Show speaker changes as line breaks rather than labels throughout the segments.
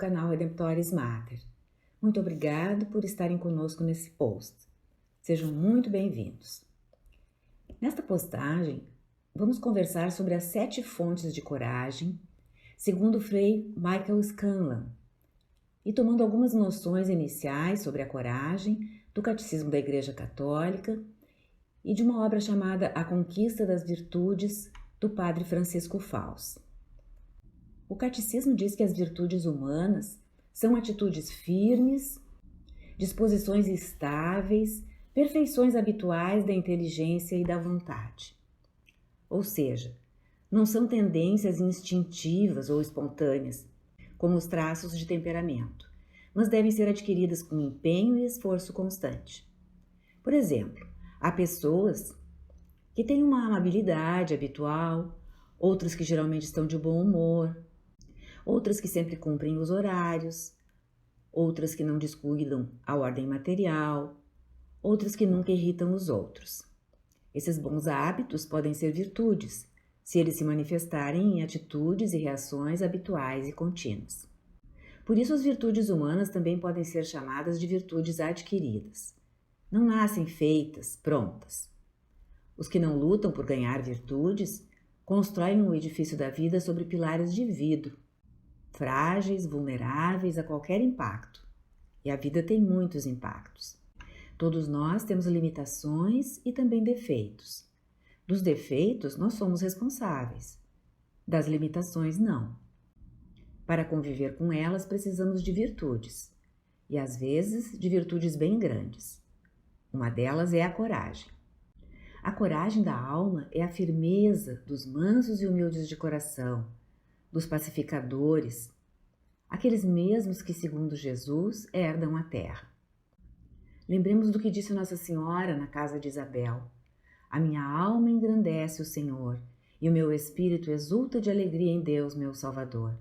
canal Redemptoris Mater. Muito obrigado por estarem conosco nesse post. Sejam muito bem-vindos. Nesta postagem, vamos conversar sobre as 7 fontes de coragem, segundo o Frei Michael Scanlan, e tomando algumas noções iniciais sobre a coragem do Catecismo da Igreja Católica e de uma obra chamada A Conquista das Virtudes, do Padre Francisco Fausto. O Catecismo diz que as virtudes humanas são atitudes firmes, disposições estáveis, perfeições habituais da inteligência e da vontade. Ou seja, não são tendências instintivas ou espontâneas, como os traços de temperamento, mas devem ser adquiridas com empenho e esforço constante. Por exemplo, há pessoas que têm uma amabilidade habitual, outras que geralmente estão de bom humor, outras que sempre cumprem os horários, outras que não descuidam a ordem material, outras que nunca irritam os outros. Esses bons hábitos podem ser virtudes, se eles se manifestarem em atitudes e reações habituais e contínuas. Por isso, as virtudes humanas também podem ser chamadas de virtudes adquiridas. Não nascem feitas, prontas. Os que não lutam por ganhar virtudes constroem o edifício da vida sobre pilares de vidro, frágeis, vulneráveis a qualquer impacto. E a vida tem muitos impactos. Todos nós temos limitações e também defeitos. Dos defeitos, nós somos responsáveis. Das limitações, não. Para conviver com elas, precisamos de virtudes. E às vezes, de virtudes bem grandes. Uma delas é a coragem. A coragem da alma é a firmeza dos mansos e humildes de coração, dos pacificadores, aqueles mesmos que, segundo Jesus, herdam a terra. Lembremos do que disse Nossa Senhora na casa de Isabel: a minha alma engrandece o Senhor, e o meu espírito exulta de alegria em Deus, meu Salvador,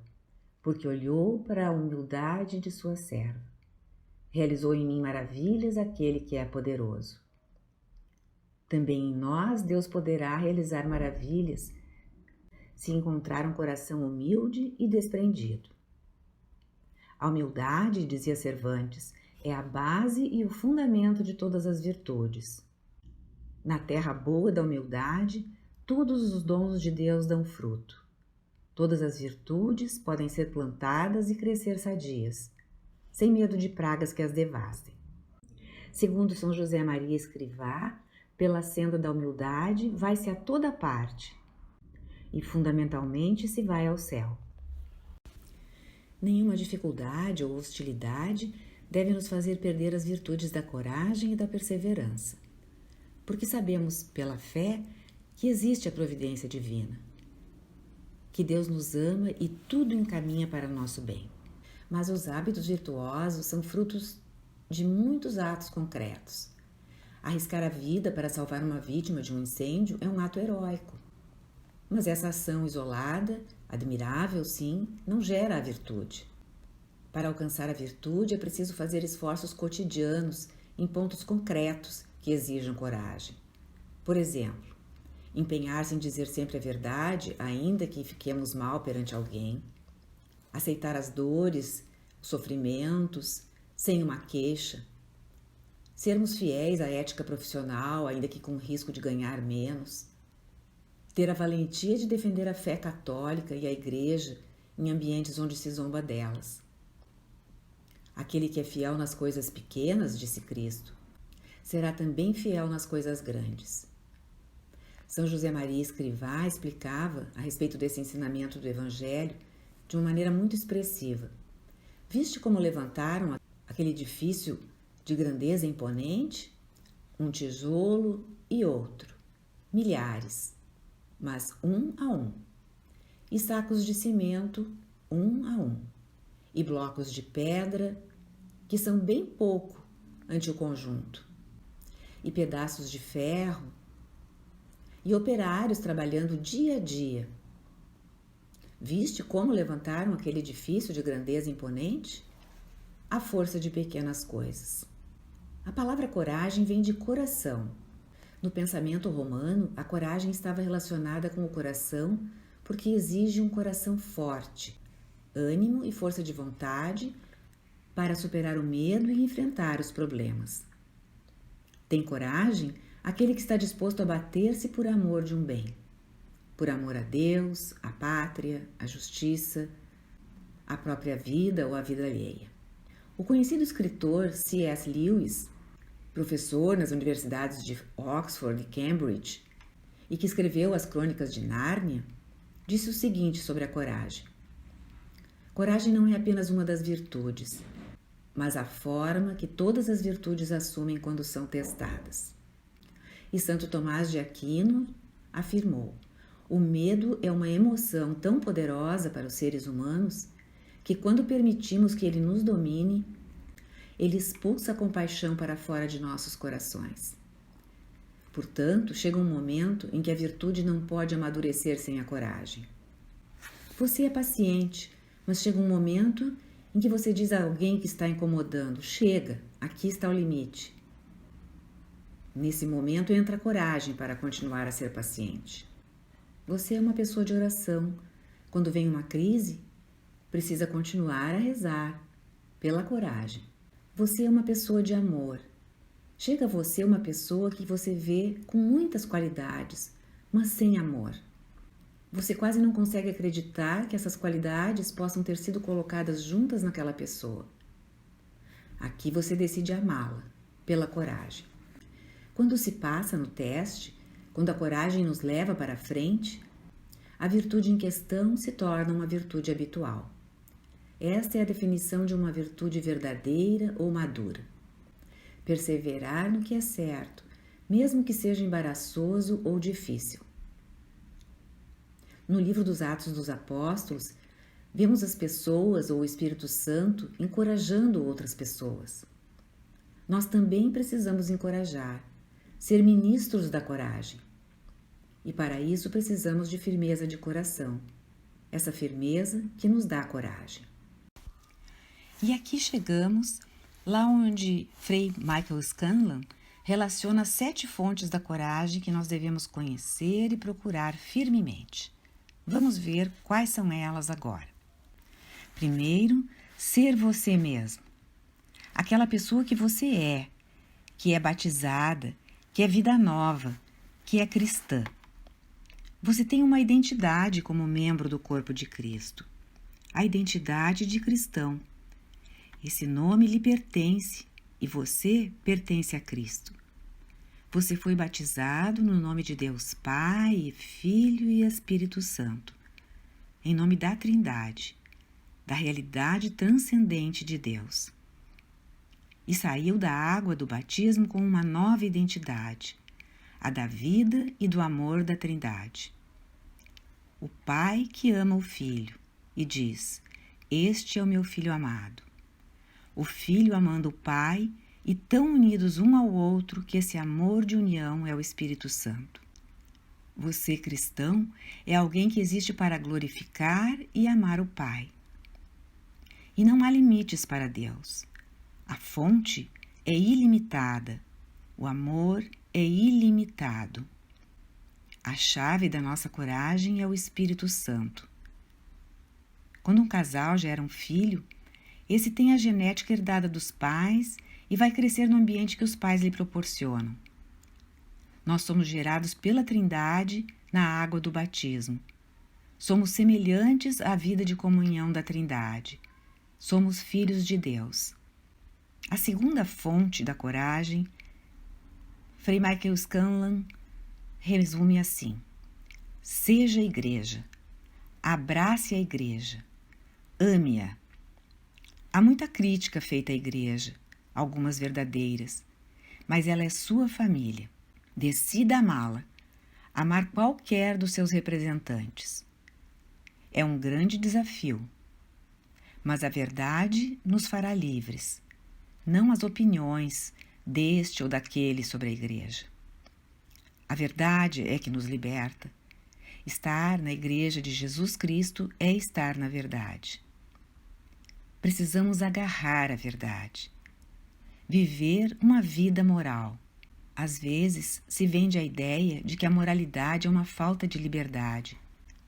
porque olhou para a humildade de sua serva. Realizou em mim maravilhas aquele que é poderoso. Também em nós Deus poderá realizar maravilhas se encontrar um coração humilde e desprendido. A humildade, dizia Cervantes, é a base e o fundamento de todas as virtudes. Na terra boa da humildade, todos os dons de Deus dão fruto. Todas as virtudes podem ser plantadas e crescer sadias, sem medo de pragas que as devastem. Segundo São José Maria Escrivá, pela senda da humildade vai-se a toda parte, e fundamentalmente se vai ao céu. Nenhuma dificuldade ou hostilidade deve nos fazer perder as virtudes da coragem e da perseverança, porque sabemos pela fé que existe a providência divina, que Deus nos ama e tudo encaminha para nosso bem. Mas os hábitos virtuosos são frutos de muitos atos concretos. Arriscar a vida para salvar uma vítima de um incêndio é um ato heróico. Mas essa ação isolada, admirável sim, não gera a virtude. Para alcançar a virtude é preciso fazer esforços cotidianos em pontos concretos que exijam coragem. Por exemplo, empenhar-se em dizer sempre a verdade, ainda que fiquemos mal perante alguém, aceitar as dores, os sofrimentos, sem uma queixa, sermos fiéis à ética profissional, ainda que com risco de ganhar menos, ter a valentia de defender a fé católica e a Igreja em ambientes onde se zomba delas. Aquele que é fiel nas coisas pequenas, disse Cristo, será também fiel nas coisas grandes. São José Maria Escrivá explicava a respeito desse ensinamento do Evangelho de uma maneira muito expressiva. Viste como levantaram aquele edifício de grandeza imponente? Um tijolo e outro, milhares, mas um a um, e sacos de cimento, um a um, e blocos de pedra, que são bem pouco ante o conjunto, e pedaços de ferro, e operários trabalhando dia a dia. Viste como levantaram aquele edifício de grandeza imponente? A força de pequenas coisas. A palavra coragem vem de coração. No pensamento romano, a coragem estava relacionada com o coração porque exige um coração forte, ânimo e força de vontade para superar o medo e enfrentar os problemas. Tem coragem aquele que está disposto a bater-se por amor de um bem, por amor a Deus, a pátria, a justiça, a própria vida ou a vida alheia. O conhecido escritor C.S. Lewis, professor nas universidades de Oxford e Cambridge, e que escreveu as Crônicas de Nárnia, disse o seguinte sobre a coragem: coragem não é apenas uma das virtudes, mas a forma que todas as virtudes assumem quando são testadas. E Santo Tomás de Aquino afirmou: o medo é uma emoção tão poderosa para os seres humanos que, quando permitimos que ele nos domine, ele expulsa a compaixão para fora de nossos corações. Portanto, chega um momento em que a virtude não pode amadurecer sem a coragem. Você é paciente, mas chega um momento em que você diz a alguém que está incomodando: chega, aqui está o limite. Nesse momento entra a coragem para continuar a ser paciente. Você é uma pessoa de oração. Quando vem uma crise, precisa continuar a rezar pela coragem. Você é uma pessoa de amor. Chega a você uma pessoa que você vê com muitas qualidades, mas sem amor. Você quase não consegue acreditar que essas qualidades possam ter sido colocadas juntas naquela pessoa. Aqui você decide amá-la, pela coragem. Quando se passa no teste, quando a coragem nos leva para a frente, a virtude em questão se torna uma virtude habitual. Esta é a definição de uma virtude verdadeira ou madura. Perseverar no que é certo, mesmo que seja embaraçoso ou difícil. No livro dos Atos dos Apóstolos, vemos as pessoas ou o Espírito Santo encorajando outras pessoas. Nós também precisamos encorajar, ser ministros da coragem. E para isso precisamos de firmeza de coração, essa firmeza que nos dá coragem. E aqui chegamos lá onde Frei Michael Scanlon relaciona 7 fontes da coragem que nós devemos conhecer e procurar firmemente. Vamos ver quais são elas agora. Primeiro, ser você mesmo. Aquela pessoa que você é, que é batizada, que é vida nova, que é cristã. Você tem uma identidade como membro do corpo de Cristo, a identidade de cristão. Esse nome lhe pertence e você pertence a Cristo. Você foi batizado no nome de Deus Pai, Filho e Espírito Santo, em nome da Trindade, da realidade transcendente de Deus. E saiu da água do batismo com uma nova identidade, a da vida e do amor da Trindade. O Pai que ama o Filho e diz: este é o meu Filho amado. O Filho amando o Pai e tão unidos um ao outro que esse amor de união é o Espírito Santo. Você, cristão, é alguém que existe para glorificar e amar o Pai. E não há limites para Deus. A fonte é ilimitada. O amor é ilimitado. A chave da nossa coragem é o Espírito Santo. Quando um casal gera um filho, esse tem a genética herdada dos pais e vai crescer no ambiente que os pais lhe proporcionam. Nós somos gerados pela Trindade na água do batismo. Somos semelhantes à vida de comunhão da Trindade. Somos filhos de Deus. A segunda fonte da coragem, Frei Michael Scanlon resume assim: seja a igreja, abrace a igreja, ame-a. Há muita crítica feita à igreja, algumas verdadeiras, mas ela é sua família. Decida amá-la, amar qualquer dos seus representantes. É um grande desafio, mas a verdade nos fará livres, não as opiniões deste ou daquele sobre a igreja. A verdade é que nos liberta. Estar na igreja de Jesus Cristo é estar na verdade. Precisamos agarrar a verdade. Viver uma vida moral. Às vezes se vende a ideia de que a moralidade é uma falta de liberdade.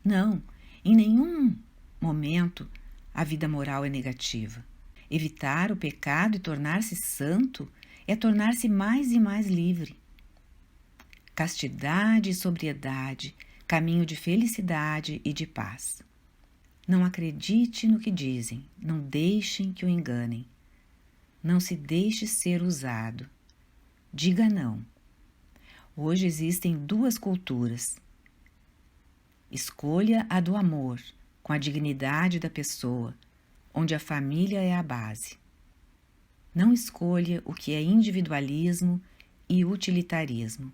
Não, em nenhum momento a vida moral é negativa. Evitar o pecado e tornar-se santo é tornar-se mais e mais livre. Castidade e sobriedade, caminho de felicidade e de paz. Não acredite no que dizem, não deixem que o enganem. Não se deixe ser usado. Diga não. Hoje existem duas culturas. Escolha a do amor, com a dignidade da pessoa, onde a família é a base. Não escolha o que é individualismo e utilitarismo.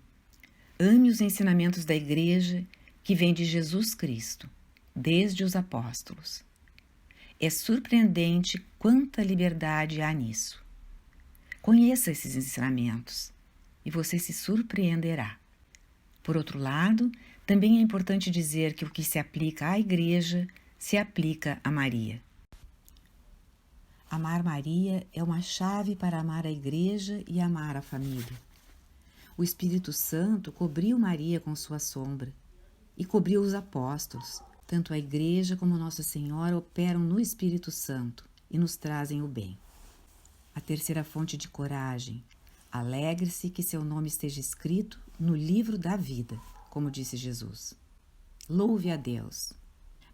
Ame os ensinamentos da Igreja que vêm de Jesus Cristo, desde os apóstolos. É surpreendente quanta liberdade há nisso. Conheça esses ensinamentos e você se surpreenderá. Por outro lado, também é importante dizer que o que se aplica à Igreja se aplica a Maria. Amar Maria é uma chave para amar a Igreja e amar a família. O Espírito Santo cobriu Maria com sua sombra e cobriu os apóstolos. Tanto a Igreja como Nossa Senhora operam no Espírito Santo e nos trazem o bem. A terceira fonte de coragem. Alegre-se que seu nome esteja escrito no livro da vida, como disse Jesus. Louve a Deus.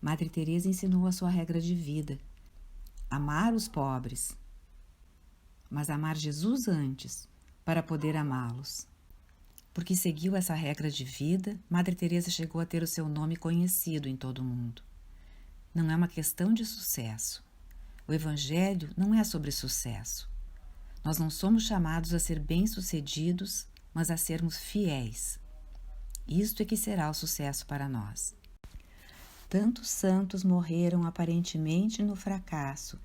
Madre Teresa ensinou a sua regra de vida. Amar os pobres, mas amar Jesus antes, para poder amá-los. Porque seguiu essa regra de vida, Madre Teresa chegou a ter o seu nome conhecido em todo o mundo. Não é uma questão de sucesso. O Evangelho não é sobre sucesso. Nós não somos chamados a ser bem-sucedidos, mas a sermos fiéis. Isto é que será o sucesso para nós. Tantos santos morreram aparentemente no fracasso,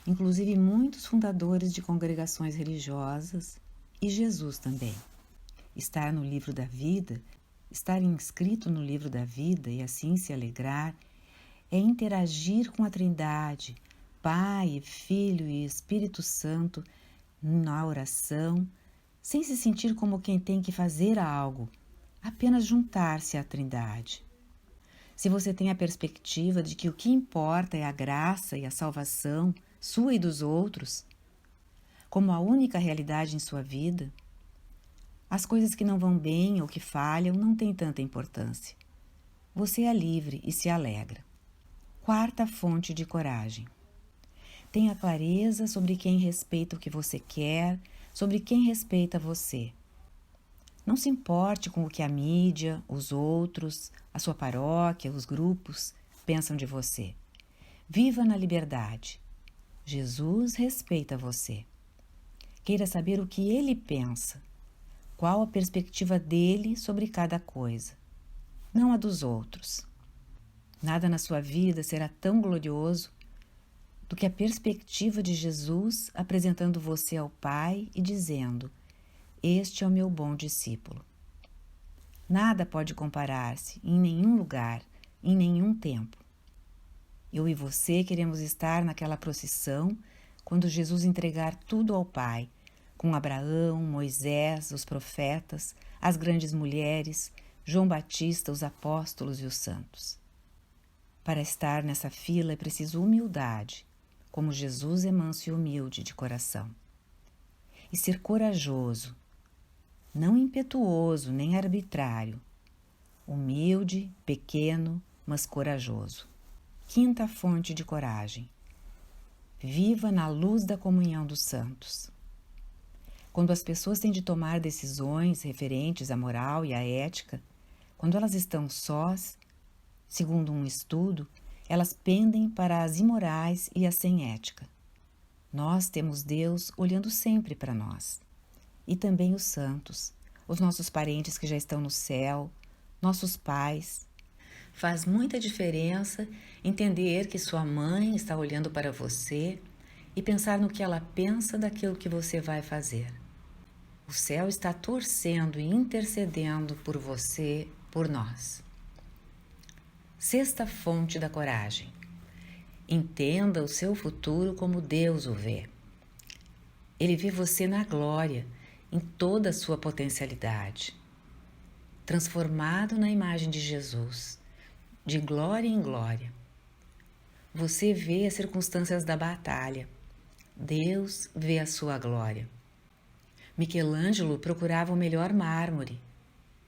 inclusive muitos fundadores de congregações religiosas, e Jesus também. Estar no livro da vida, estar inscrito no livro da vida e assim se alegrar, é interagir com a Trindade, Pai, Filho e Espírito Santo, na oração, sem se sentir como quem tem que fazer algo, apenas juntar-se à Trindade. Se você tem a perspectiva de que o que importa é a graça e a salvação, sua e dos outros, como a única realidade em sua vida, as coisas que não vão bem ou que falham não têm tanta importância. Você é livre e se alegra. Quarta fonte de coragem. Tenha clareza sobre quem respeita o que você quer, sobre quem respeita você. Não se importe com o que a mídia, os outros, a sua paróquia, os grupos pensam de você. Viva na liberdade. Jesus respeita você. Queira saber o que ele pensa, qual a perspectiva dele sobre cada coisa, não a dos outros. Nada na sua vida será tão glorioso do que a perspectiva de Jesus apresentando você ao Pai e dizendo: este é o meu bom discípulo. Nada pode comparar-se, em nenhum lugar, em nenhum tempo. Eu e você queremos estar naquela procissão quando Jesus entregar tudo ao Pai, com Abraão, Moisés, os profetas, as grandes mulheres, João Batista, os apóstolos e os santos. Para estar nessa fila é preciso humildade, como Jesus é manso e humilde de coração. E ser corajoso, não impetuoso nem arbitrário, humilde, pequeno, mas corajoso. Quinta fonte de coragem. Viva na luz da comunhão dos santos. Quando as pessoas têm de tomar decisões referentes à moral e à ética, quando elas estão sós, segundo um estudo, elas pendem para as imorais e as sem ética. Nós temos Deus olhando sempre para nós. E também os santos, os nossos parentes que já estão no céu, nossos pais. Faz muita diferença entender que sua mãe está olhando para você e pensar no que ela pensa daquilo que você vai fazer. O céu está torcendo e intercedendo por você, por nós. Sexta fonte da coragem. Entenda o seu futuro como Deus o vê. Ele vê você na glória, em toda a sua potencialidade, transformado na imagem de Jesus, de glória em glória. Você vê as circunstâncias da batalha. Deus vê a sua glória. Michelangelo procurava o melhor mármore.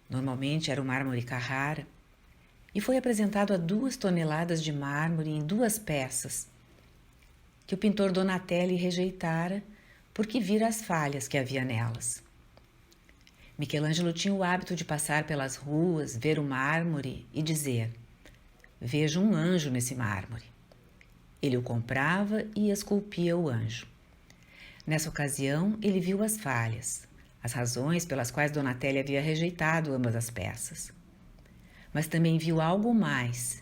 Normalmente era o mármore Carrara. E foi apresentado a 2 toneladas de mármore em 2 peças, que o pintor Donatelli rejeitara porque vira as falhas que havia nelas. Michelangelo tinha o hábito de passar pelas ruas, ver o mármore e dizer: "Vejo um anjo nesse mármore." Ele o comprava e esculpia o anjo. Nessa ocasião, ele viu as falhas, as razões pelas quais Donatelli havia rejeitado ambas as peças. Mas também viu algo mais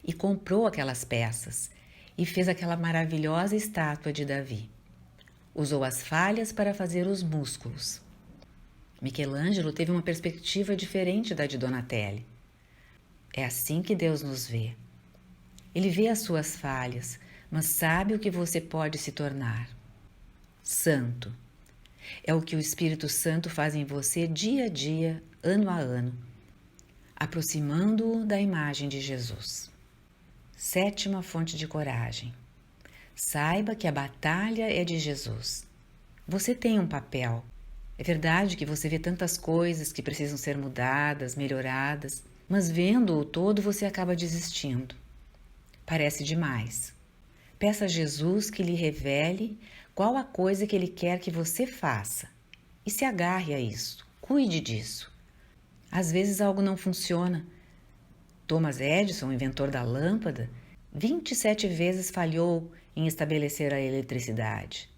e comprou aquelas peças e fez aquela maravilhosa estátua de Davi. Usou as falhas para fazer os músculos. Michelangelo teve uma perspectiva diferente da de Donatelli. É assim que Deus nos vê. Ele vê as suas falhas, mas sabe o que você pode se tornar. Santo. É o que o Espírito Santo faz em você dia a dia, ano a ano, aproximando-o da imagem de Jesus. 7ª fonte de coragem. Saiba que a batalha é de Jesus. Você tem um papel. É verdade que você vê tantas coisas que precisam ser mudadas, melhoradas, mas vendo o todo você acaba desistindo. Parece demais. Peça a Jesus que lhe revele qual a coisa que Ele quer que você faça e se agarre a isso, cuide disso. Às vezes algo não funciona. Thomas Edison, inventor da lâmpada, 27 vezes falhou em estabelecer a eletricidade.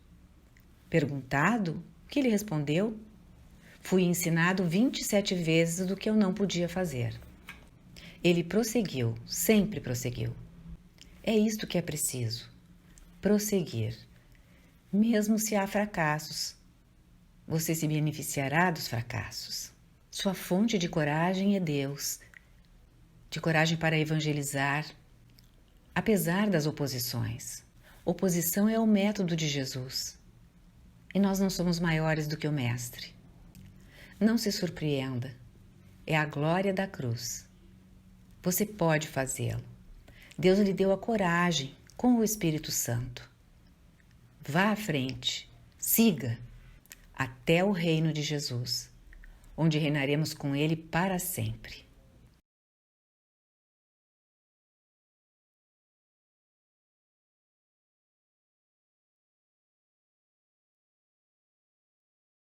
Perguntado, o que ele respondeu? Fui ensinado 27 vezes do que eu não podia fazer. Ele prosseguiu, sempre prosseguiu. É isto que é preciso, prosseguir. Mesmo se há fracassos, você se beneficiará dos fracassos. Sua fonte de coragem é Deus, de coragem para evangelizar, apesar das oposições. Oposição é o método de Jesus, e nós não somos maiores do que o Mestre. Não se surpreenda, é a glória da cruz. Você pode fazê-lo. Deus lhe deu a coragem com o Espírito Santo. Vá à frente, siga, até o reino de Jesus, onde reinaremos com Ele para sempre.